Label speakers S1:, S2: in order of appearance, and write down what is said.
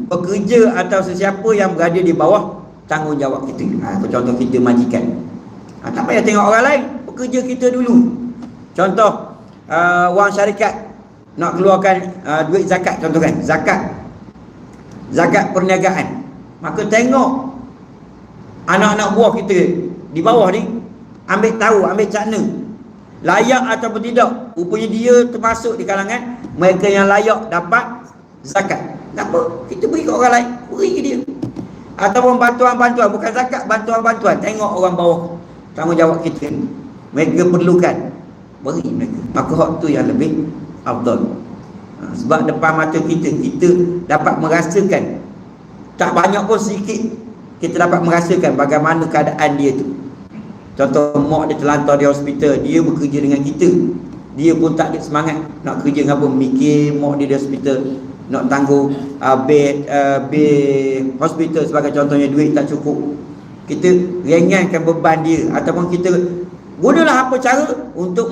S1: pekerja atau sesiapa yang berada di bawah tanggungjawab kita. Contoh kita majikan. Tak payah tengok orang lain, pekerja kita dulu. Contoh wang syarikat nak keluarkan duit zakat, contoh kan, zakat perniagaan. Maka tengok anak-anak buah kita di bawah ni, ambil tahu, ambil cakna layak ataupun tidak. Rupanya dia termasuk di kalangan mereka yang layak dapat zakat. Kenapa? Kita beri ke orang lain, beri ke dia. Ataupun bantuan-bantuan, bukan zakat, bantuan-bantuan. Tengok orang bawah tanggungjawab kita, mereka perlukan, beri mereka. Maka hak tu yang lebih afdal. Sebab depan mata kita dapat merasakan, tak banyak pun sedikit, kita dapat merasakan bagaimana keadaan dia tu. Contoh mak dia terlantar di hospital, dia bekerja dengan kita, dia pun tak ada semangat nak kerja dengan apa, mikir mak dia di hospital, nak tanggung bed hospital sebagai contohnya, duit tak cukup. Kita ringankan beban dia, ataupun kita gunalah apa cara untuk